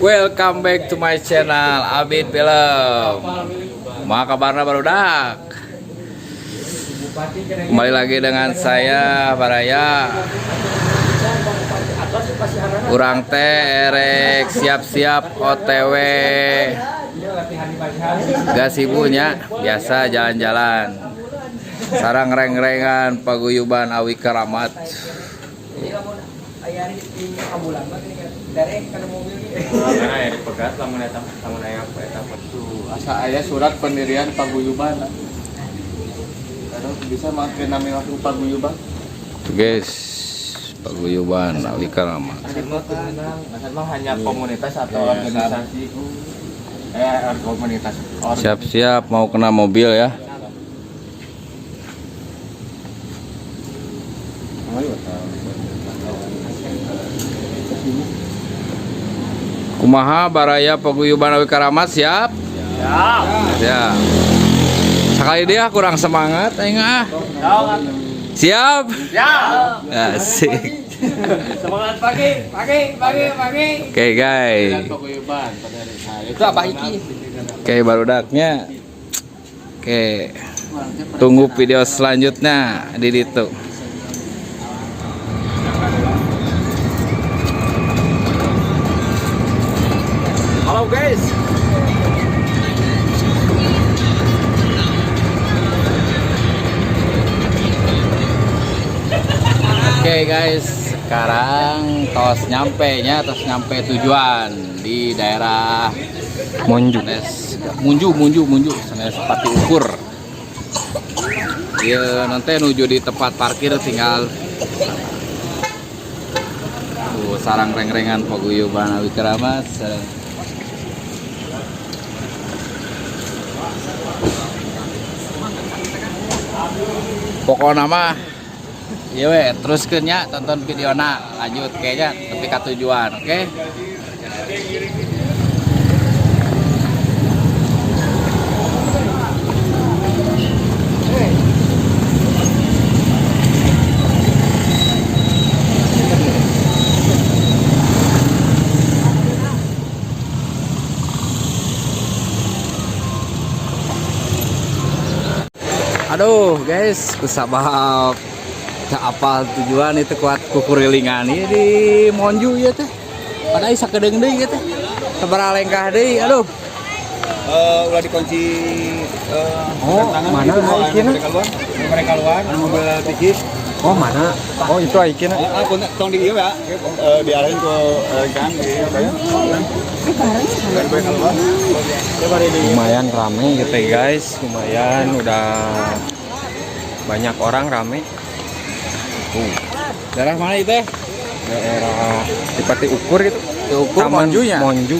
Welcome back to my channel Abid Film. Mau kabarnya barudak. Kembali lagi dengan saya Baraya. Urang teh erek siap-siap OTW. Gak sibuknya, biasa jalan-jalan. Sarang reng-rengan paguyuban Awi Karamat. Asa aya surat pendirian paguyuban. Bisa makin nami langsung paguyuban. Guys, paguyuban Awi Karamat. Memang hanya komunitas atau organisasi. Komunitas. Siap-siap mau kena mobil ya. Kumaha Baraya paguyuban Awi Karamat siap? Siap. Siap. Sekali dia kurang semangat aing ah. Siap? Siap. Asik. Semangat pagi. Oke guys. Itu apa iki? Oke barudaknya. Oke. Tunggu video selanjutnya di situ. Halo guys. Oke guys, sekarang tos nyampe tujuan di daerah Monju. Munju, sanes Pati Ukur. Ya nanti nuju di tempat parkir tinggal sarang reng-rengan paguyuban Awi Karamat. Pokoknya mah iya we, teruskeun nya tonton videona lanjut kayaknya ketika tujuan, oke? Aduh guys, kusabab apal tujuan itu kuat kukurilingan ini di Monju ya teh. Padahal sakedeung deui ya teh. Sabaraha lengkah deui, aduh. Ulah dikunci Mana aikina? Mereka luar mobil pikir. Oh, mana? Oh, itu aikina. Tong di ieu ya. Diarahin ke kan Lumayan rame gitu ya guys, lumayan udah banyak orang rame. Daerah mana itu? Daerah di Pati Ukur gitu. Ukur Monjunya. Monju.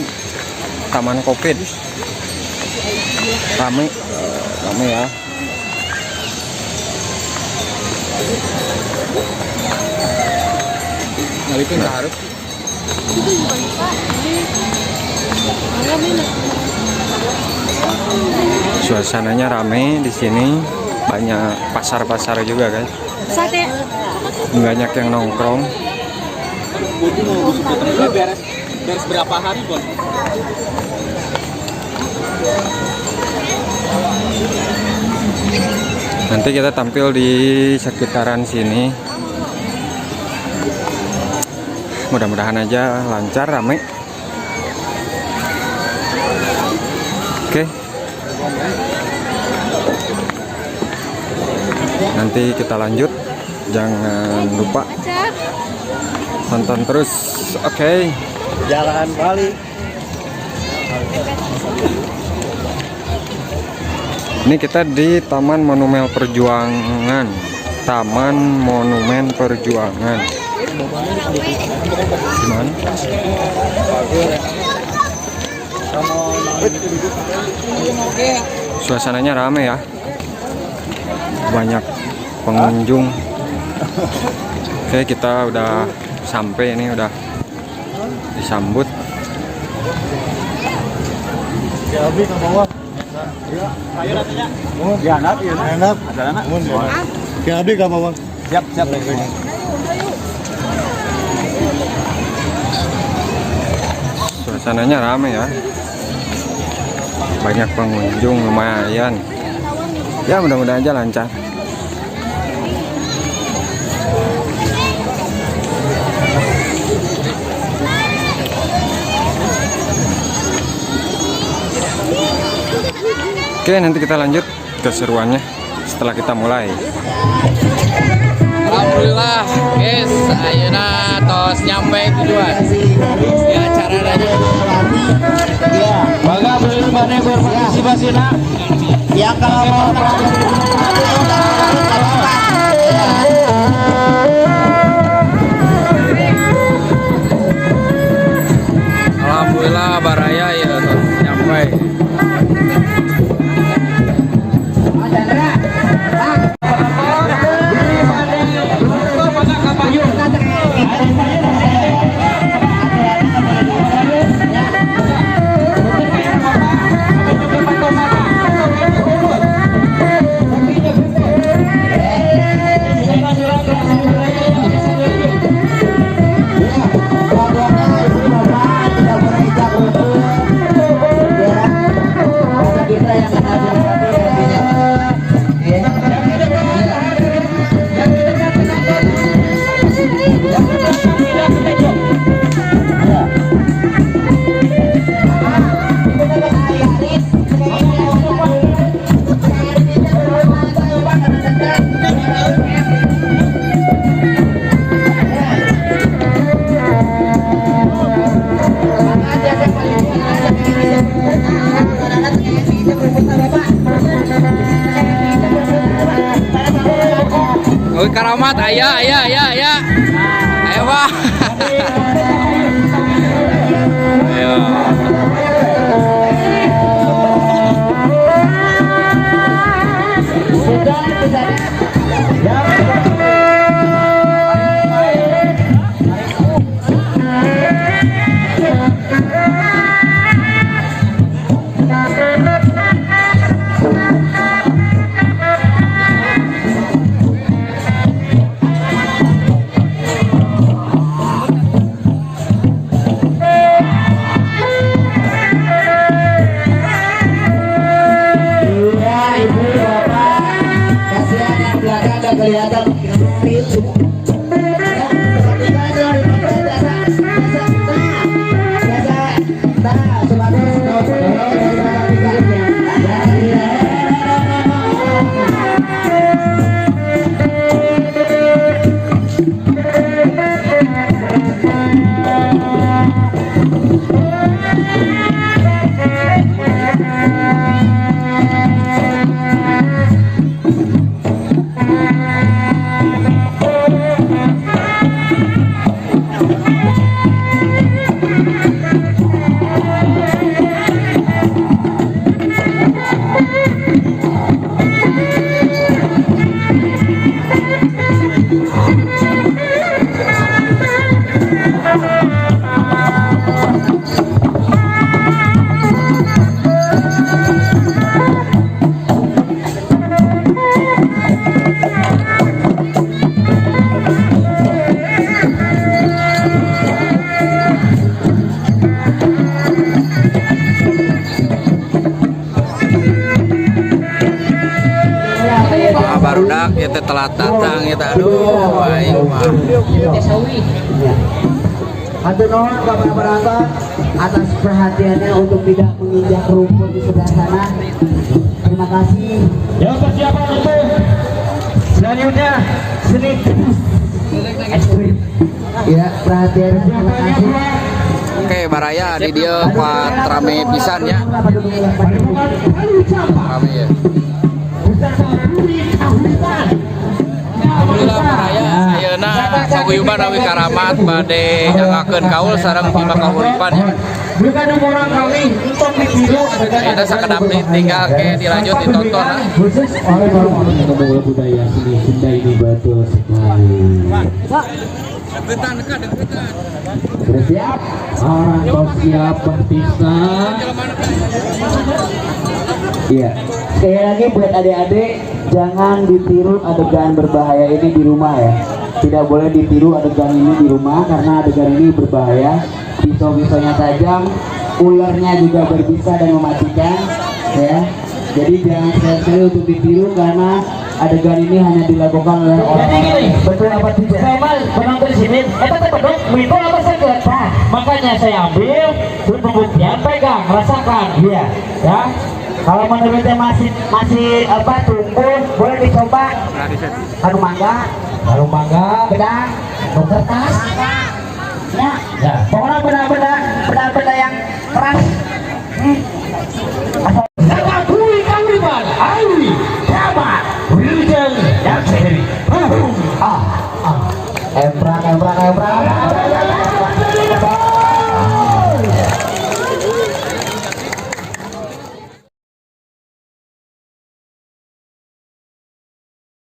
Taman Kopit. Rame ya. Ngalipin ka hareup. Suasananya rame di sini, banyak pasar-pasar juga guys. Sate. Banyak yang nongkrong. beres berapa hari, Bon? Nanti kita tampil di sekitaran sini. Mudah-mudahan aja lancar, rame. Oke. Nanti kita lanjut. Jangan lupa tonton terus. Oke. Jalan balik. Ini kita di Taman Monumen Perjuangan. Taman Monumen Perjuangan. Gimana? Suasananya rame ya. Banyak pengunjung. Oke, kita udah sampai, ini udah disambut. Abi ke bawah. Ayo ratanya. Oh, enak. Ada anak. Ke Abi ke bawah. Siap. suasananya ramai ya, banyak pengunjung lumayan ya, mudah-mudahan aja lancar. Oke, nanti kita lanjut keseruannya setelah kita mulai. Alhamdulillah guys, ayeuna tos nyampe tujuan di acara aja. Bangga belum mana berpartisipasi nak? Yang kalau mau Alhamdulillah baraya ya tos nyampe. Oi Karamat, ayah. Ayo Pak. Ayo. Kelihatan itu. Barudak ya teh telat datang ya teh, aduh aing mah. Hatur nuhun Bapak Perangkat atas perhatiannya untuk tidak menginjak rumput di sebelah sana. Terima kasih. Ya, persiapan untuk selanjutnya seni ekstrim. Ya, perhatian terima kasih. Oke, baraya di dia kuat rame pisan ya. Rame ya. Alhamdulillah baraya ayeuna paguyuban Awi Karamat bade nyangakeun kaul sareng hibah kahuripan ya. Bukan orang kami untuk ditiru Kita sakedap tinggal ke dilanjut ditonton lah. khusus oleh orang-orang budaya seni Sunda ini betul sekali. Deketan. Sudah siap? Orang kau siap berpisah. Iya. Sekali lagi buat adik-adik, jangan ditiru adegan berbahaya ini di rumah ya. Tidak boleh ditiru adegan ini di rumah karena adegan ini berbahaya. Pisau-pisaunya tajam, ularnya juga berbisa dan mematikan, ya. Jadi jangan sekali-sekali untuk ditiru karena adegan ini hanya dilakukan oleh orang. Jadi gini, Betul apa tidak? saya mah penonton di sini, eta teh bedok itu apa sakit? Nah, makanya saya ambil terus pembuktian pegang, rasakan. Iya. Ya, Kalau menurutnya masih apa tumbuh, boleh dicoba. Anu mangga, kalau mangga, gedang, kertas. Ya, ya. pokoknya benda-benda yang keras. Asal Sakakui kauriban, awi, jabat, wilujeng, dan sendiri. emprak.